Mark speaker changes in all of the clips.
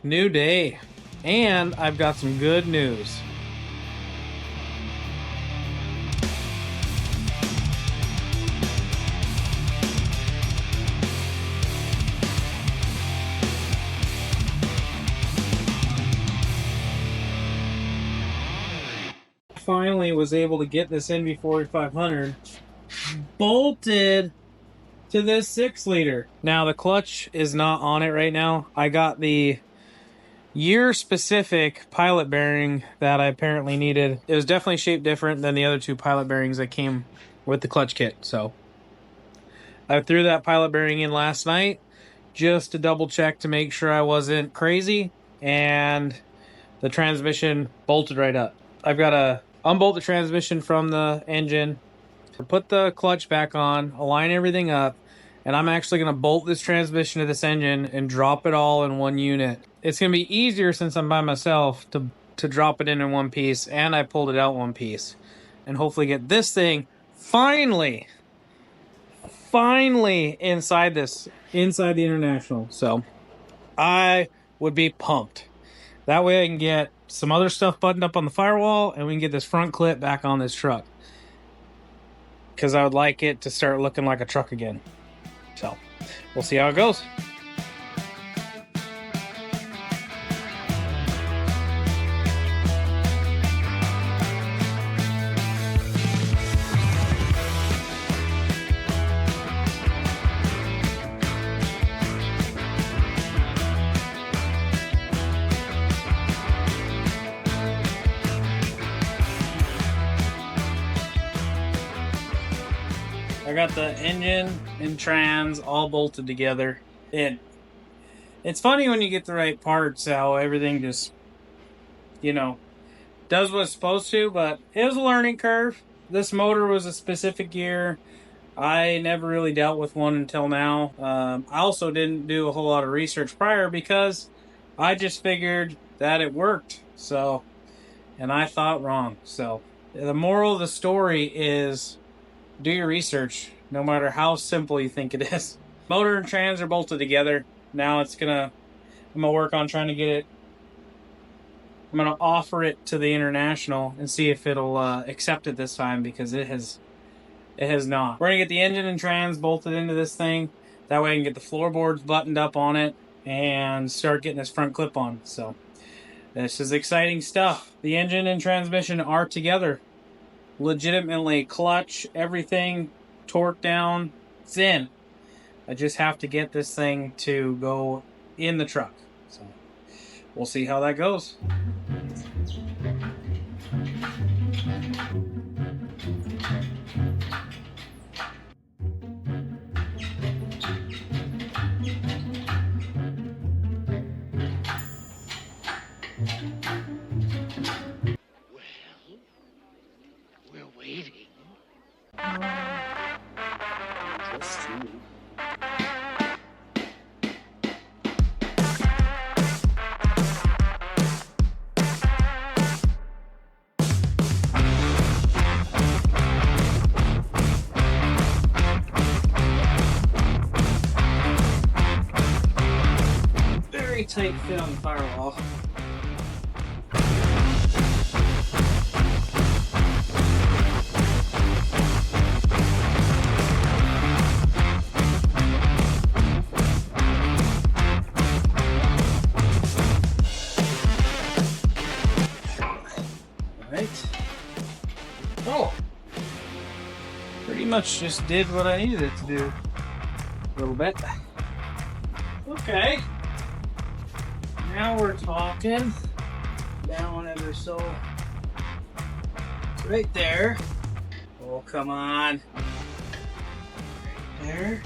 Speaker 1: New day, and I've got some good news. Finally was able to get this NV4500 bolted to this 6-liter. Now the clutch is not on it right now. I got the year specific pilot bearing that I apparently needed. It was definitely shaped different than the other two pilot bearings that came with the clutch kit. So I threw that pilot bearing in last night just to double check to make sure I wasn't crazy, and the transmission bolted right up. I've got to unbolt the transmission from the engine, put the clutch back on, align everything up, and I'm actually going to bolt this transmission to this engine and drop it all in one unit. It's going to be easier since I'm by myself to drop it in one piece, and I pulled it out one piece, and hopefully get this thing finally inside the International. So I would be pumped. That way I can get some other stuff buttoned up on the firewall, and we can get this front clip back on this truck, because I would like it to start looking like a truck again. So we'll see how it goes. I got the engine and trans all bolted together. It's funny when you get the right parts how everything just, does what it's supposed to, but it was a learning curve. This motor was a specific gear. I never really dealt with one until now. I also didn't do a whole lot of research prior because I just figured that it worked. So, and I thought wrong. So the moral of the story is do your research, no matter how simple you think it is. Motor and trans are bolted together. Now I'm gonna work on trying to get it. I'm gonna offer it to the International and see if it'll accept it this time, because it has not. We're gonna get the engine and trans bolted into this thing. That way I can get the floorboards buttoned up on it and start getting this front clip on. So this is exciting stuff. The engine and transmission are together. Legitimately, clutch, everything, torque down, it's in. I just have to get this thing to go in the truck. So we'll see how that goes.
Speaker 2: We're waiting.
Speaker 1: Very tight fit on the firewall. Oh, pretty much just did what I needed it to do. A little bit. Okay. Now we're talking. Down ever so. Right there. Oh, come on. Right there.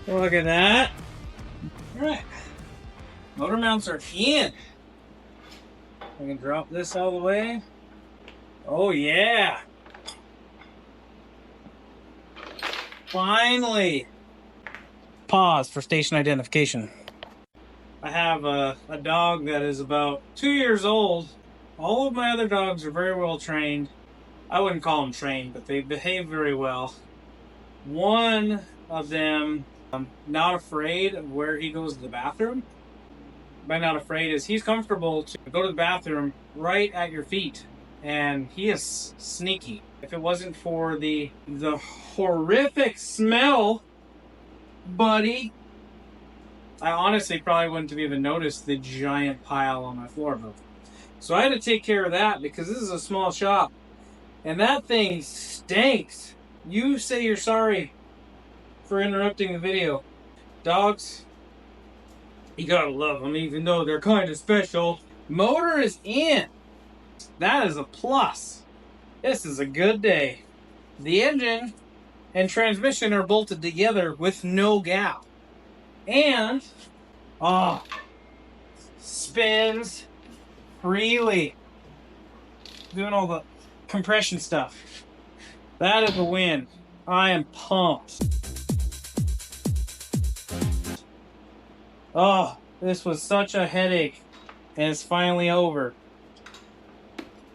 Speaker 1: Look at that. All right. Motor mounts are in. I can drop this all the way. Oh yeah. Finally. Pause for station identification. I have a dog that is about 2 years old. All of my other dogs are very well trained. I wouldn't call them trained, but they behave very well. One of them, not afraid of where he goes to the bathroom. by Not Afraid is he's comfortable to go to the bathroom right at your feet, and he is sneaky. If it wasn't for the horrific smell, buddy, I honestly probably wouldn't have even noticed the giant pile on my floor above. So I had to take care of that because this is a small shop, and that thing stinks. You say you're sorry for interrupting the video. Dogs, you gotta love them even though they're kind of special. Motor is in. That is a plus. This is a good day. The engine and transmission are bolted together with no gap. And, spins freely. Doing all the compression stuff. That is a win. I am pumped. Oh, this was such a headache, and it's finally over.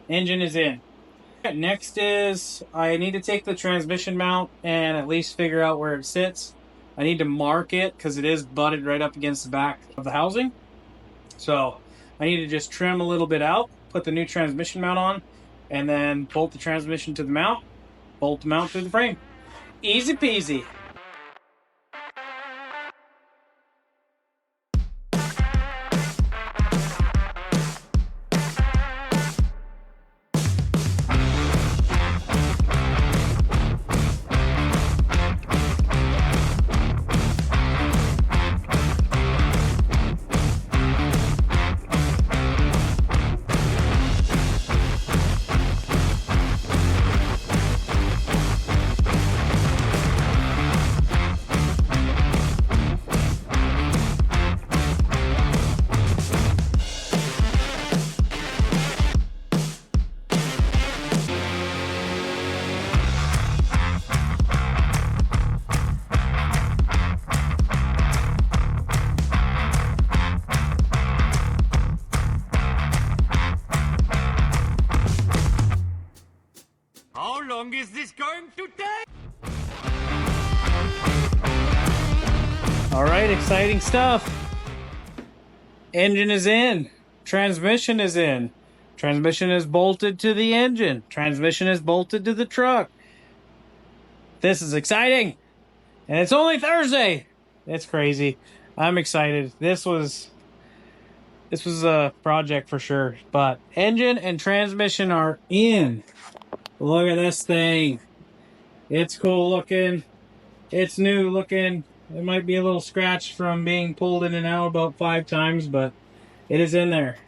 Speaker 1: Engine is in. Next is I need to take the transmission mount and at least figure out where it sits. I need to mark it because it is butted right up against the back of the housing. So I need to just trim a little bit out, put the new transmission mount on, and then bolt the transmission to the mount, bolt the mount through the frame. Easy peasy.
Speaker 3: How long is this going to take?
Speaker 1: All right, exciting stuff. Engine is in. Transmission is in. Transmission is bolted to the engine. Transmission is bolted to the truck. This is exciting. And it's only Thursday. It's crazy. I'm excited. This was a project for sure. But engine and transmission are in. Look at this thing. It's cool looking. It's new looking. It might be a little scratched from being pulled in and out about 5 times, but it is in there.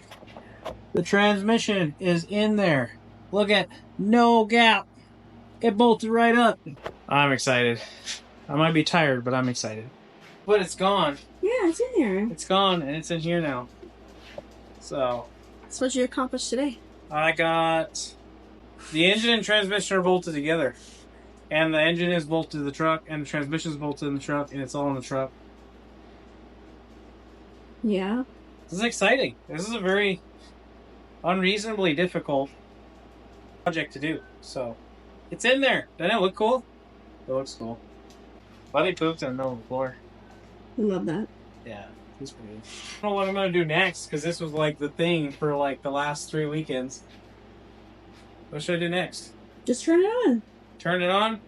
Speaker 1: The transmission is in there. Look at no gap. It bolted right up. I'm excited. I might be tired, but I'm excited. But it's gone.
Speaker 4: Yeah, it's in here.
Speaker 1: It's gone, and it's in here now. So
Speaker 4: That's what you accomplished today.
Speaker 1: I got the engine and transmission are bolted together. And the engine is bolted to the truck, and the transmission is bolted in the truck, and it's all in the truck.
Speaker 4: Yeah.
Speaker 1: This is exciting. This is a very unreasonably difficult project to do. So, it's in there. Doesn't it look cool? It looks cool. Buddy pooped in the middle of the floor.
Speaker 4: I love that.
Speaker 1: Yeah, he's pretty good. I don't know what I'm going to do next, because this was like the thing for like the last 3 weekends. What should I do next?
Speaker 4: Just turn it on.
Speaker 1: Turn it on?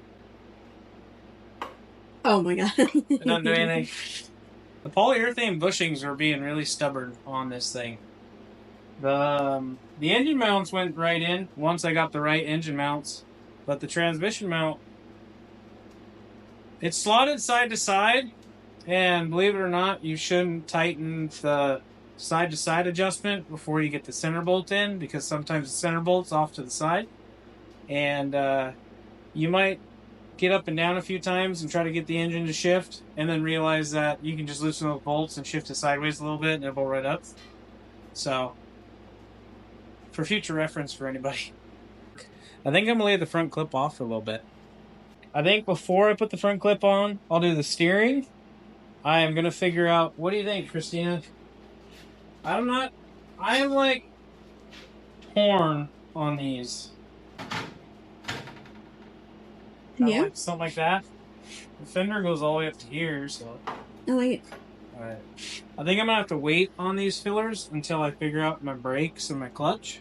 Speaker 4: Oh my god.
Speaker 1: It doesn't do anything. The polyurethane bushings are being really stubborn on this thing. The engine mounts went right in once I got the right engine mounts, but the transmission mount, it's slotted side to side, and believe it or not, you shouldn't tighten the side to side adjustment before you get the center bolt in, because sometimes the center bolt's off to the side, and you might get up and down a few times and try to get the engine to shift, and then realize that you can just loosen those bolts and shift it sideways a little bit and it'll go right up. So, for future reference for anybody, I think I'm going to lay the front clip off for a little bit. I think before I put the front clip on, I'll do the steering. I am going to figure out, what do you think, Christina? I am like torn on these.
Speaker 4: Yeah.
Speaker 1: Like something like that. The fender goes all the way up to here, so
Speaker 4: I like it.
Speaker 1: Alright. I think I'm gonna have to wait on these fillers until I figure out my brakes and my clutch.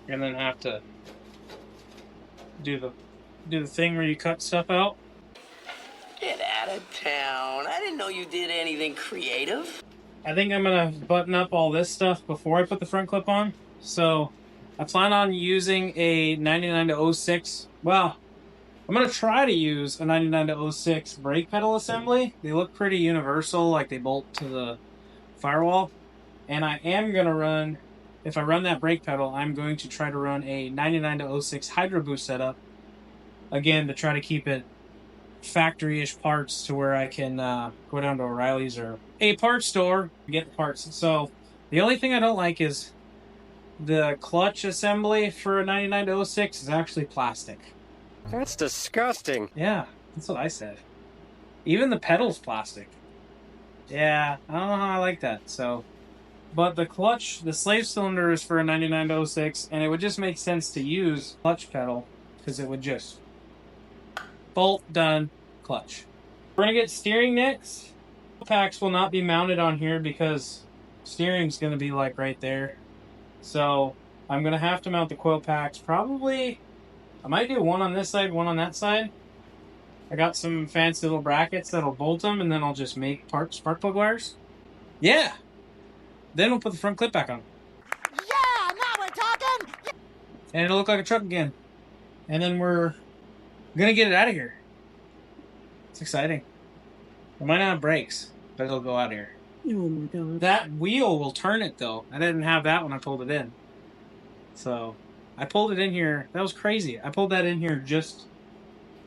Speaker 1: And then have to do the thing where you cut stuff out.
Speaker 5: Get out of town. I didn't know you did anything creative.
Speaker 1: I think I'm gonna button up all this stuff before I put the front clip on. So I plan on using a 99 to 06. Well, I'm gonna try to use a 99 to 06 brake pedal assembly. They look pretty universal, like they bolt to the firewall. And I am gonna run, if I run that brake pedal, I'm going to try to run a 99 to 06 Hydro Boost setup. Again, to try to keep it factory-ish parts to where I can go down to O'Reilly's or a parts store and get the parts. So the only thing I don't like is the clutch assembly for a 99 to 06 is actually plastic.
Speaker 6: That's disgusting.
Speaker 1: Yeah, that's what I said. Even the pedal's plastic. Yeah, I don't know how I like that. So, but the clutch, the slave cylinder is for a 99 to 06, and it would just make sense to use clutch pedal because it would just bolt, done, clutch. We're gonna get steering next. Packs will not be mounted on here because steering's gonna be like right there. So I'm gonna have to mount the coil packs. Probably, I might do one on this side, one on that side. I got some fancy little brackets that'll bolt them, and then I'll just make spark plug wires. Yeah. Then we'll put the front clip back on.
Speaker 7: Yeah, now we're talking!
Speaker 1: And it'll look like a truck again. And then we're gonna get it out of here. It's exciting. It might not have brakes, but it'll go out of here.
Speaker 4: Oh my god.
Speaker 1: That wheel will turn it though. I didn't have that when I pulled it in. So I pulled it in here. That was crazy. I pulled that in here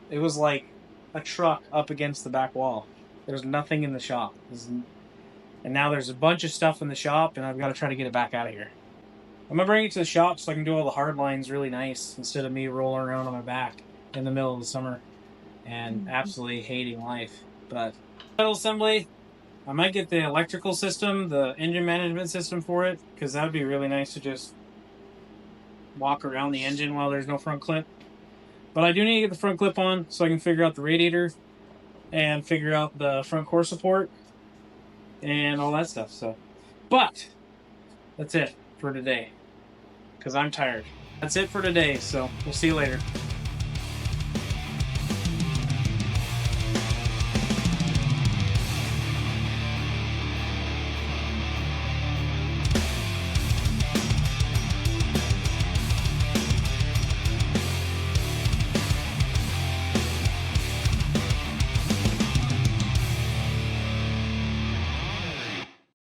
Speaker 1: it was like a truck up against the back wall. There's nothing in the shop. And now there's a bunch of stuff in the shop, and I've got to try to get it back out of here. I'm going to bring it to the shop so I can do all the hard lines really nice instead of me rolling around on my back in the middle of the summer and absolutely hating life. But pedal assembly, I might get the electrical system, the engine management system for it, because that would be really nice to just walk around the engine while there's no front clip. But I do need to get the front clip on so I can figure out the radiator and figure out the front core support and all that stuff. So, but that's it for today because I'm tired. That's it for today, so we'll see you later.